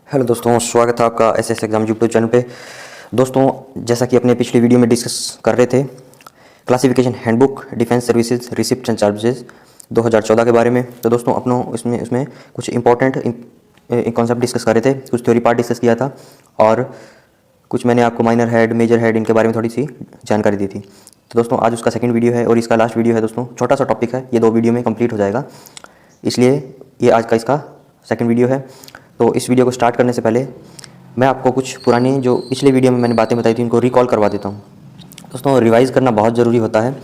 Hello दोस्तों, स्वागत है आपका एसएस एग्जाम यूट्यूब चैनल पे। दोस्तों, जैसा कि अपने पिछली वीडियो में डिस्कस कर रहे थे classification handbook defence services receipt and charges 2014 के बारे में, तो दोस्तों अपनों इसमें कुछ इंपॉर्टेंट कॉन्सेप्ट डिस्कस कर रहे थे, कुछ थ्योरी पार्ट डिस्कस किया था और कुछ मैंने आपको माइनर हेड मेजर हेड इनके बारे में थोड़ी सी जानकारी दी थी। तो दोस्तों आज उसका सेकंड वीडियो है और इसका लास्ट वीडियो है। दोस्तों छोटा सा टॉपिक है, ये 2 वीडियो में कंप्लीट हो जाएगा, इसलिए ये आज का इसका सेकंड वीडियो है। तो इस वीडियो को स्टार्ट करने से पहले मैं आपको कुछ पुरानी जो पिछले वीडियो में मैंने बातें बताई थी उनको रिकॉल करवा देता हूँ। दोस्तों रिवाइज़ करना बहुत ज़रूरी होता है।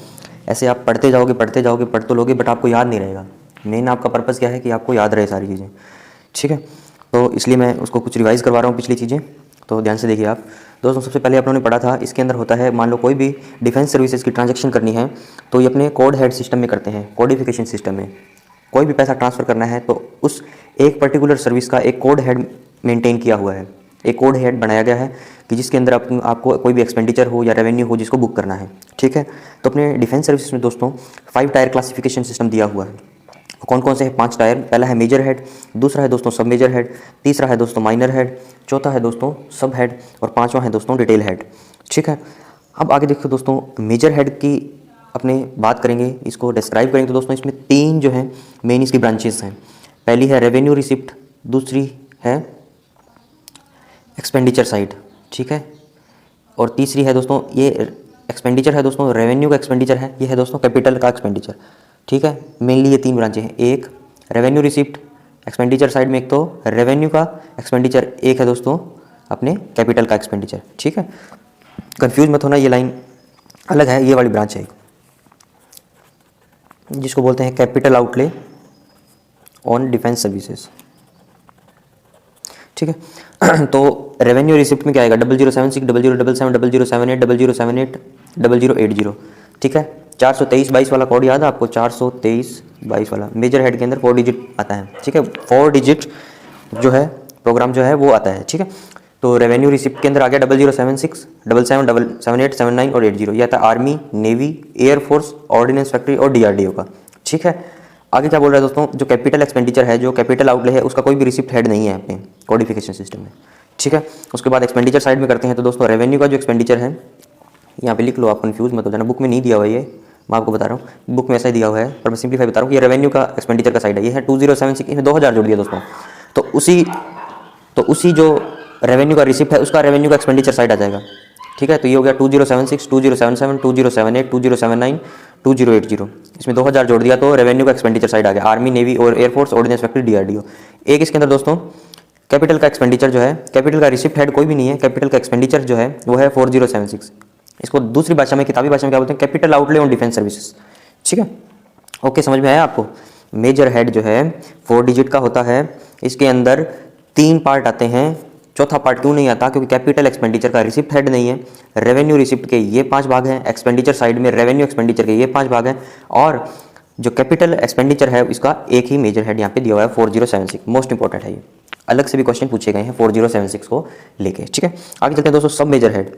ऐसे आप पढ़ते जाओगे पढ़ तो लोगे बट आपको याद नहीं रहेगा। मेन आपका पर्पज़ क्या है कि आपको याद रहे सारी चीज़ें, ठीक है। तो इसलिए मैं उसको कुछ रिवाइज़ करवा रहा हूँ पिछली चीज़ें, तो ध्यान से देखिए आप। दोस्तों सबसे पहले आप लोगों ने पढ़ा था, इसके अंदर होता है, मान लो कोई भी डिफेंस सर्विसेज की ट्रांजैक्शन करनी है तो ये अपने कोड हेड सिस्टम में करते हैं, कोडिफिकेशन सिस्टम में। कोई भी पैसा ट्रांसफ़र करना है तो उस एक पर्टिकुलर सर्विस का एक कोड हेड मेंटेन किया हुआ है, एक कोड हेड बनाया गया है कि जिसके अंदर आपको कोई भी एक्सपेंडिचर हो या रेवेन्यू हो जिसको बुक करना है, ठीक है। तो अपने डिफेंस सर्विसेज में दोस्तों 5 टायर क्लासिफिकेशन सिस्टम दिया हुआ है। कौन कौन से हैं? 5 टायर। पहला है मेजर हेड, दूसरा है दोस्तों सब मेजर हेड, तीसरा है दोस्तों माइनर हेड, चौथा है दोस्तों सब हेड और पाँचवा है दोस्तों डिटेल हेड, ठीक है। अब आगे देखो दोस्तों, मेजर हेड की अपने बात करेंगे, इसको डिस्क्राइब करेंगे। तो दोस्तों इसमें 3 जो है मेन इसकी ब्रांचेस हैं। पहली है रेवेन्यू रिसिप्ट, दूसरी है एक्सपेंडिचर साइड, ठीक है, और तीसरी है दोस्तों ये एक्सपेंडिचर है दोस्तों, रेवेन्यू का एक्सपेंडिचर है, ये है दोस्तों कैपिटल का एक्सपेंडिचर, ठीक है। मेनली ये 3 ब्रांचें हैं, एक रेवेन्यू रिसिप्ट एक्सपेंडिचर साइड में, एक तो रेवेन्यू का एक्सपेंडिचर, एक है दोस्तों अपने कैपिटल का एक्सपेंडिचर, ठीक है। कंफ्यूज मत होना, ये लाइन अलग है, ये वाली ब्रांच है जिसको बोलते हैं capital outlay on defence services, ठीक है। तो रेवेन्यू रिसिप्ट में क्या आएगा? 0076 0077 0078 0078 0080, ठीक है। 423-22 वाला कोड याद है आपको? 423-22 वाला मेजर हेड के अंदर 4 डिजिट आता है, ठीक है। 4 डिजिट जो है प्रोग्राम जो है वो आता है, ठीक है। तो रेवेन्यू रिसिप्ट के अंदर आ गया 0076 77 78 79 और 80, ये आता है army, navy, air force, ordnance factory और डीआरडीओ का, ठीक है। आगे क्या बोल रहा है दोस्तों? जो कैपिटल एक्सपेंडिचर है, जो कैपिटल आउटले है, उसका कोई भी रिसिप्ट हेड नहीं है अपने कोडिफिकेशन सिस्टम में, ठीक है। उसके बाद एक्सपेंडिचर साइड में करते हैं तो दोस्तों रेवेन्यू का जो एक्सपेंडिचर है, यहाँ पे लिख लो आप, कंफ्यूज मत हो जाना, बुक में नहीं दिया हुआ ये, मैं आपको बता रहा हूँ, बुक में ऐसा ही दिया हुआ है पर मैं सिंप्लीफाई बता रहा हूँ कि ये रेवेन्यू का एक्सपेंडिचर का साइड है, ये है 2076, इसमें 2000 जोड़ दिया दोस्तों, तो उसी जो रेवेन्यू का रिसिप्ट है उसका रेवेन्यू का एक्सपेंडिचर साइड आ जाएगा, ठीक है। तो ये हो गया 2076 2077 2078 2079 2080, इसमें 2000 जोड़ दिया तो रेवेन्यू का एक्सपेंडिचर साइड आ गया, आर्मी, नेवी और एयरफोर्स, ऑर्डिनेंस फैक्ट्री, डीआरडीओ। एक इसके अंदर दोस्तों कैपिटल का एक्सपेंडिचर जो है, कैपिटल का रिसिप्ट हेड कोई भी नहीं है, कैपिटल का एक्सपेंडिचर जो है वो है 4076, इसको दूसरी भाषा में, किताबी भाषा में क्या बोलते हैं? Capital outlay on defence services, ठीक है। ओके, समझ में आया आपको? मेजर हेड जो है 4 डिजिट का होता है, इसके अंदर 3 पार्ट आते हैं, चौथा पार्ट क्यों नहीं आता? क्योंकि कैपिटल एक्सपेंडिचर का रिसिप्ट हेड नहीं है, रेवेन्यू रिसिप्ट के ये 5 भाग हैं, एक्सपेंडिचर साइड में रेवेन्यू एक्सपेंडिचर के ये 5 भाग हैं, और जो कैपिटल एक्सपेंडिचर है इसका एक ही मेजर हेड यहाँ पे दिया हुआ है 4076। मोस्ट इंपॉर्टेंट है ये, अलग से भी क्वेश्चन पूछे गए हैं 4076 को लेके, ठीक है। आगे चलते हैं दोस्तों, सब मेजर हेड।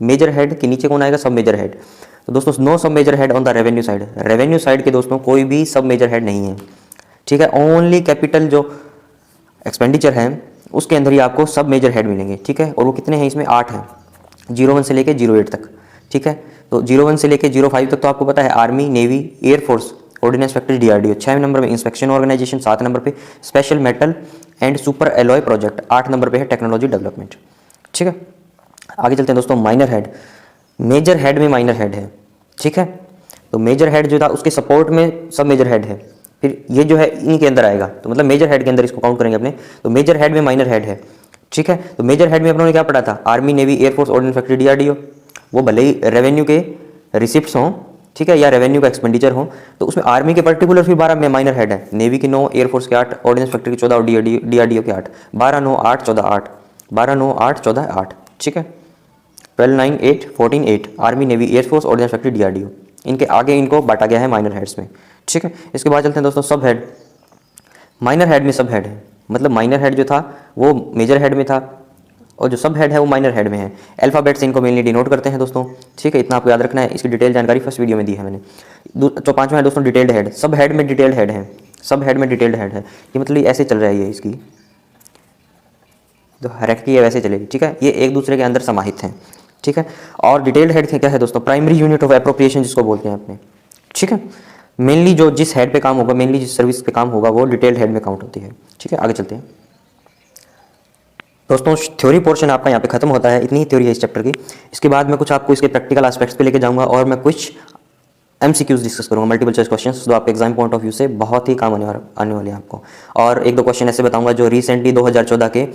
मेजर हेड के नीचे कौन आएगा? सब मेजर हेड। तो दोस्तों no sub major head on the revenue side, revenue side के दोस्तों कोई भी सब मेजर हेड नहीं है, ठीक है। ओनली कैपिटल जो एक्सपेंडिचर है उसके अंदर ही आपको सब मेजर हेड मिलेंगे, ठीक है। और वो कितने हैं? इसमें 8 हैं, 01 से लेके 08 तक, ठीक है। तो 01 से लेके 05 तक तो आपको पता है army, navy, air force, ordnance factory, DRDO. 6 number पे इंस्पेक्शन ऑर्गेनाइजेशन, 7 नंबर पे special metal and super alloy project, 8 number पे है टेक्नोलॉजी डेवलपमेंट, ठीक है। आगे चलते हैं दोस्तों, माइनर हेड। मेजर हेड में माइनर हेड है, ठीक है। तो मेजर हेड जो था उसके सपोर्ट में सब मेजर हेड है, फिर ये जो है इनके अंदर आएगा, तो मतलब मेजर हेड के अंदर इसको काउंट करेंगे अपने। तो मेजर हेड में माइनर हेड है, ठीक है। तो मेजर हेड में अपनों ने क्या पढ़ा था? Army, navy, air force, ordnance factory, DRDO. वो भले ही रेवेन्यू के रिसिप्ट्स हों, ठीक है, या रेवेन्यू का एक्सपेंडिचर हो, तो उसमें आर्मी के पर्टिकुलर फिर 12 में माइनर हेड है, नेवी के 9, एयरफोर्स के 8, ऑर्डिनेंस फैक्ट्री के 14 और डीआरडीओ के 8, 12 9 8 14 8, 12 9 8 14 8, ठीक है। 12 9 8 14 8, army, navy, air force, ordnance factory, DRDO. इनके आगे इनको बांटा गया है माइनर हेड्स में, ठीक है। इसके बाद चलते हैं दोस्तों सब हेड। माइनर हेड में सब हेड है, मतलब माइनर हेड जो था वो मेजर हेड में था और जो सब हेड है वो माइनर हेड में है। अल्फ़ाबेट से इनको मेनली डिनोट करते हैं दोस्तों, ठीक है। इतना आपको याद रखना है, इसकी डिटेल जानकारी फर्स्ट वीडियो में दी है मैंने। तो 5वां है दोस्तों डिटेल्ड हेड। सब हेड में डिटेल्ड हेड है, सब हेड में डिटेल्ड हेड है, ये मतलब ऐसे चल रहा है ये इसकी तो हायरार्की है वैसे चलेगी, ठीक है। ये एक दूसरे के अंदर समाहित हैं, ठीक है। और डिटेल्ड हेड क्या है दोस्तों, प्राइमरी यूनिट ऑफ एप्रोप्रिएशन जिसको बोलते हैं अपने, ठीक है। मेनली जो जिस हेड पे काम होगा, मेनली जिस सर्विस पे काम होगा वो डिटेल्ड हेड में काउंट होती है, ठीक है। आगे चलते हैं दोस्तों, थ्योरी पोर्शन आपका यहाँ पे खत्म होता है, इतनी ही थ्योरी है इस चैप्टर की। इसके बाद मैं कुछ आपको इसके प्रैक्टिकल एस्पेक्ट्स पे लेके जाऊंगा और मैं कुछ MCQs डिस्कस करूंगा, मल्टीपल चॉइस क्वेश्चंस, जो आपके एग्जाम पॉइंट ऑफ व्यू से बहुत ही काम आने वाले हैं आपको। और एक दो क्वेश्चन ऐसे बताऊंगा जो रिसेंटली 2014 के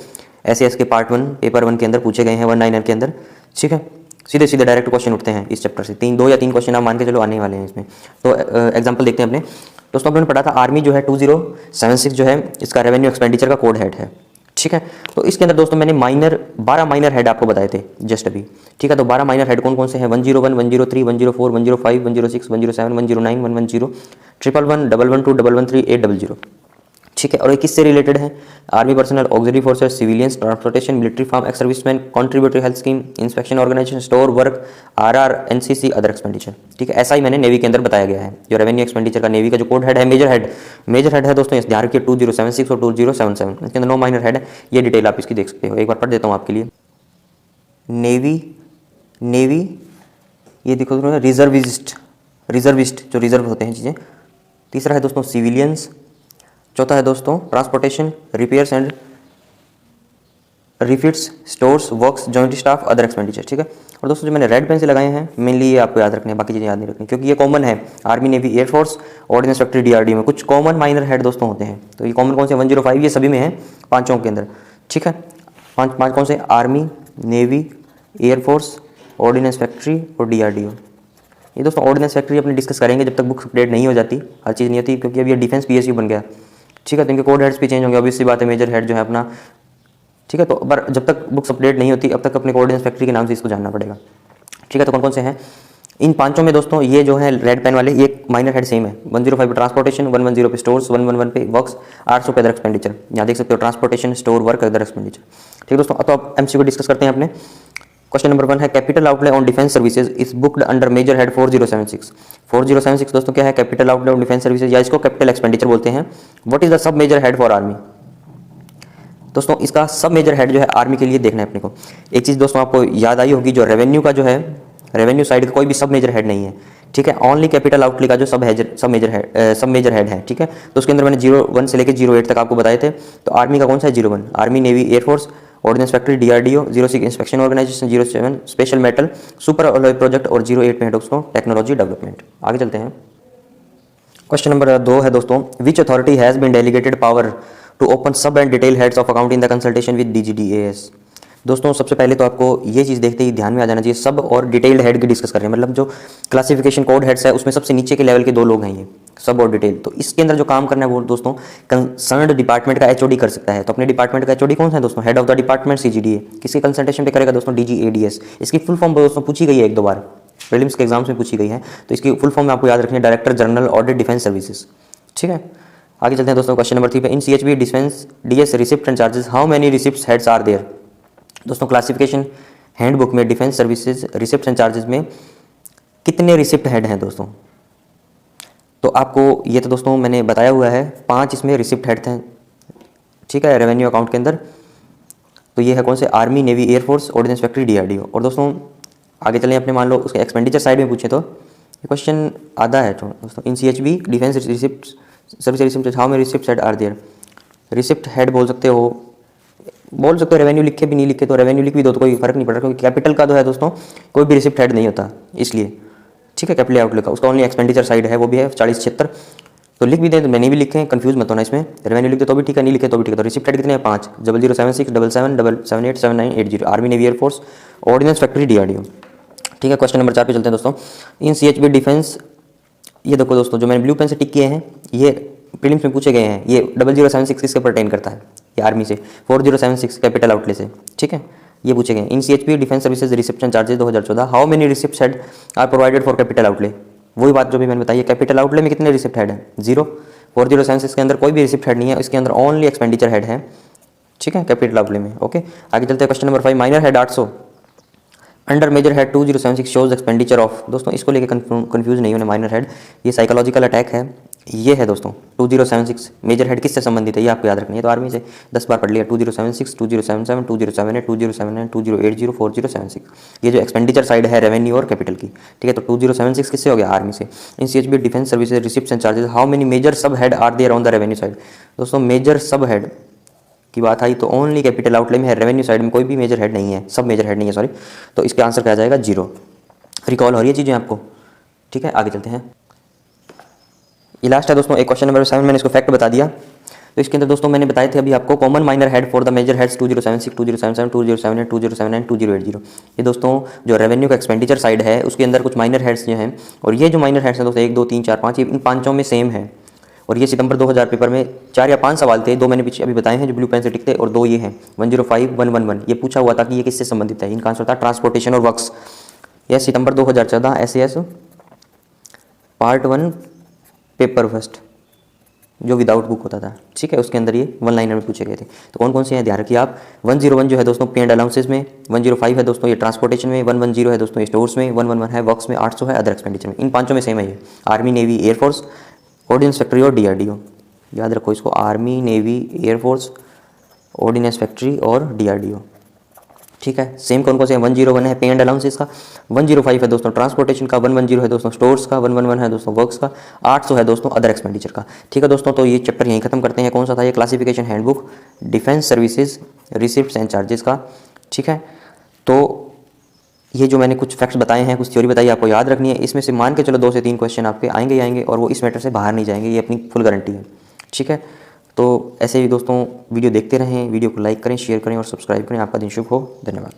SAS के पार्ट 1 पेपर 1 के अंदर पूछे गए हैं, 1 के अंदर, ठीक है। सीधे सीधे डायरेक्ट क्वेश्चन उठते हैं इस चैप्टर से, 2 या 3 क्वेश्चन आप मान के चलो आने वाले हैं इसमें। तो एग्जाम्पल देखते हैं अपने दोस्तों। अपने पढ़ा था आर्मी जो है 2076 जो है इसका रेवेन्यू एक्सपेंडिचर का कोड हेड है, ठीक है। तो इसके अंदर दोस्तों मैंने 12 माइनर हेड आपको बताए थे जस्ट अभी, ठीक है। तो 12 माइनर हेड कौन कौन से हैं, 101, 103, 104, 105, 106, 107, 109, 110, 111, 112, 113, 800, ठीक है। और ये किससे रिलेटेड है, army personnel, auxiliary forces, civilians, transportation, military farm, ex serviceman, contributory health scheme, inspection organisation, store work, RR, NCC, other expenditure, ठीक है। ऐसा ही मैंने नेवी के अंदर बताया गया है। जो रेवेन्यू एक्सपेंडिचर का नेवी का जो कोड हेड है, मेजर हेड है दोस्तों, इस ध्यान रखिए 2076 और 2077, इसके अंदर 9 माइनर हेड है। ये डिटेल आप इसकी देख सकते हो, एक बार पढ़ देता हूँ आपके लिए। नेवी ये देखो रिजर्विस्ट जो रिजर्व होते हैं चीज़ें। तीसरा है दोस्तों सिविलियंस। चौथा है दोस्तों transportation, repairs and refits, stores, works, joint staff, other expenditure, ठीक है। और दोस्तों जो मैंने रेड पेन से लगाए हैं मेनली ये आपको याद रखने हैं, बाकी चीज़ें याद नहीं रखनी, क्योंकि ये कॉमन है army, navy, air force, ordnance factory, DRDO में कुछ कॉमन माइनर हेड दोस्तों होते हैं। तो ये कॉमन कौन से, 105 ये सभी में है, पाँचों के अंदर, ठीक है। पाँच कौन से, army, navy, air force, ordnance factory और DRDO। ये दोस्तों ऑर्डिनेंस फैक्ट्री अपने डिस्कस करेंगे जब तक बुक अपडेट नहीं हो जाती, हर चीज़ नहीं होती, क्योंकि अभी ये डिफेंस PSU बन गया, ठीक है। तो इनके कोड हेड्स भी चेंज होंगे, ऑब्वियसली बात है, मेजर हेड जो है अपना, ठीक है। तो पर जब तक बुक्स अपडेट नहीं होती अब तक अपने ऑर्डिनेंस फैक्ट्री के नाम से इसको जानना पड़ेगा, ठीक है। तो कौन कौन से हैं इन पांचों में दोस्तों, ये जो है रेड पेन वाले ये माइनर हेड सेम है। 105 पे ट्रांसपोर्टेशन, 110 पे स्टोर्स, 111 पे वर्क्स, 800 पे अदर एक्सपेंडिचर। यहाँ देख सकते हो transportation, store, work, other expenditure, ठीक है दोस्तों। तो अब MCQ डिस्कस करते हैं अपने। क्वेश्चन नंबर 1 है capital outlay on defence services is booked under major head 4076। 4076 दोस्तों क्या है, capital outlay on defence services, या इसको कैपिटल एक्सपेंडिचर बोलते हैं। What is the sub major head for army. दोस्तों इसका सब मेजर हेड जो है आर्मी के लिए देखना है अपने को। एक चीज़ दोस्तों आपको याद आई होगी, जो रेवेन्यू का जो है, रेवेन्यू साइड का कोई भी सब मेजर हेड नहीं है, ठीक है। ओनली कैपिटल आउटले का जो सब मेजर हेड है, ठीक है। तो उसके अंदर मैंने 01 से लेकर 08 तक आपको बताए थे। तो आर्मी का कौन सा है, 01 army, navy, air force, ordnance factory, DRDO, 06 inspection organisation, 07 special metal super alloy project और 08 में है दोस्तों टेक्नोलॉजी डेवलपमेंट। आगे चलते हैं। क्वेश्चन नंबर 2 है दोस्तों, which authority has been delegated power to open sub and detail heads of account in the consultation with DGDAS। दोस्तों सबसे पहले तो आपको ये चीज़ देखते ही ध्यान में आ जाना चाहिए, सब और डिटेल्ड हेड की डिस्कस कर रहे हैं, मतलब जो क्लासिफिकेशन कोड हेड्स है उसमें सबसे नीचे के लेवल के 2 लोग हैं ये, सब और डिटेल। तो इसके अंदर जो काम करना है वो दोस्तों कंसर्न्ड डिपार्टमेंट का HOD कर सकता है। तो अपने डिपार्टमेंट का HOD कौन सा है दोस्तों, head of the department CGDA। किसके कंसल्टेशन पे करेगा दोस्तों, DGADS। इसकी फुल फॉर्म दोस्तों पूछी गई है 1-2 बार, प्रीलिम्स के एग्जाम्स में पूछी गई है, तो इसकी फुल फॉर्म में आपको याद रखनी है, director general audit defence services, ठीक है। आगे चलते हैं दोस्तों। क्वेश्चन नंबर 3 पे, in CHB defence DS receipt and charges how many receipt heads are there. दोस्तों क्लासिफिकेशन हैंडबुक में defence services receipt and charges में कितने रिसिप्ट हेड हैं दोस्तों। तो आपको ये तो दोस्तों मैंने बताया हुआ है, 5 इसमें रिसिप्ट हेड थे, ठीक है, रेवेन्यू अकाउंट के अंदर। तो ये है कौन से, army, navy, air force, ordnance factory, DRDO। और दोस्तों आगे चलें अपने, मान लो उसके एक्सपेंडिचर साइड में पूछे तो ये क्वेश्चन आधा है तो दोस्तों, in CHB defence receipt service receipt how many receipt head are there. Receipt head बोल सकते हो, रेवेन्यू लिखे भी नहीं लिखे तो रेवेन्यू लिख भी दो तो कोई फर्क नहीं पड़ रहा, क्योंकि कैपिटल का तो है दोस्तों कोई भी रिसिप्ट हेड नहीं होता इसलिए, ठीक है। कैपिटल आउटले का उसका ओनली एक्सपेंडिचर साइड है, वो भी है 4076। तो लिख भी दें तो मैंने भी लिखे, कंफ्यूज मत होना इसमें, रेवेन्यू लिखते तो भी ठीक है, नहीं लिखे तो भी ठीक है। तो रिसिप्ट हेड कितने हैं, 5, 0076 77 778 7980 army, navy, air force, ordnance factory, DRDO, ठीक है। क्वेश्चन नंबर 4 पे चलते हैं दोस्तों। इन CHB डिफेंस, ये देखो दोस्तों जो मैंने ब्लू पेन से टिक किए हैं ये प्रीलिम्स में पूछे गए हैं। ये 0076 किसके परटेन करता है, ये आर्मी से, 4076 कैपिटल आउटले से, ठीक है, ये पूछे गए। In CHB defence services reception charges 2014 how many receipt head are provided for capital outlay. वही बात जो भी मैंने बताई है, कैपिटल आउटले में कितने रिसिप्ट हेड है, 0। 4076 के अंदर कोई भी रिसिप्ट हेड नहीं है, इसके अंदर ओनली एक्सपेंडिचर हेड है, ठीक है, कैपिटल आउटले में। ओके आगे चलते हैं। Question number 5, minor head 800 under major head 2076 shows expenditure of. दोस्तों इसको लेके कंफ्यूज नहीं होने, माइनर हेड ये साइकोलॉजिकल अटैक है, ये है दोस्तों 2076 मेजर हेड किससे संबंधित है ये आपको याद रखनी है, तो आर्मी से 10 बार पढ़ लिया। 2076, 2077, 2078, 2079, 2080, 4076। ये जो एक्सपेंडिचर साइड है रेवेन्यू और कैपिटल की, ठीक है। तो 2076 किससे हो गया, आर्मी से। In CHB defence services receipts and charges, how many major sub head are there on the revenue side. दोस्तों मेजर सब हेड की बात आई तो ओनली कैपिटल आउटले में है, रेवेन्यू साइड में कोई भी मेजर हेड नहीं है, सब मेजर हेड नहीं है, सॉरी। तो इसका आंसर क्या जाएगा, 0। रिकॉल हो रही है चीज़ें आपको, ठीक है। आगे चलते हैं, ये लास्ट है दोस्तों, एक क्वेश्चन नंबर 7 मैंने इसको फैक्ट बता दिया। तो इसके अंदर दोस्तों मैंने बताए थे अभी आपको, common minor head for the major heads 2076, 2077, 2078, 2079, 2080। ये दोस्तों जो रेवेन्यू का एक्सपेंडिचर साइड है उसके अंदर कुछ माइनर हेड्स जो हैं, और ये जो माइनर हेड्स हैं दोस्तों 1 2 3 4 5, ये इन पांचों में सेम है। और ये सितंबर 2000 पेपर में 4 या 5 सवाल थे, 2 मैंने पीछे अभी बताए हैं जो ब्लू पेन से टिकते, और 2 ये हैं 105, 111। ये पूछा हुआ था कि ये किससे संबंधित है, इनका आंसर था ट्रांसपोर्टेशन और वर्क्स। यह सितंबर 2014 SAS पार्ट 1 पेपर फर्स्ट जो विदाउट बुक होता था, ठीक है, उसके अंदर ये 1 लाइनर में पूछे गए थे। तो कौन कौन से हैं ध्यान रखिए आप। 101 जो है दोस्तों पे एंड अलाउंसेस में, 105 है दोस्तों ये ट्रांसपोर्टेशन में, 110 है दोस्तों स्टोर्स में, 111 है वर्क्स में, 800 है अदर एक्सपेंडिचर में। इन पांचों में सेम है ये, army, navy, air force, ordnance factory और DRDO। याद रखो इसको, army, navy, air force, ordnance factory और DRDO, ठीक है। सेम कौन कौन से हैं, 101 है पे एंड अलाउंसेस का, 105 है दोस्तों ट्रांसपोर्टेशन का, 110 है दोस्तों स्टोर्स का, 111 है दोस्तों वर्क्स का, 800 है दोस्तों अदर एक्सपेंडिचर का, ठीक है दोस्तों। तो ये चैप्टर यहीं खत्म करते हैं। कौन सा था ये, classification handbook defence services receipts and charges का, ठीक है। तो ये जो मैंने कुछ फैक्ट्स बताए हैं, कुछ थ्योरी बताई आपको याद रखनी है। इसमें से मान के चलो 2 से 3 क्वेश्चन आपके आएंगे ही आएंगे, और वो इस मैटर से बाहर नहीं जाएंगे, ये अपनी फुल गारंटी है, ठीक है। तो ऐसे ही दोस्तों वीडियो देखते रहें, वीडियो को लाइक करें, शेयर करें और सब्सक्राइब करें। आपका दिन शुभ हो, धन्यवाद।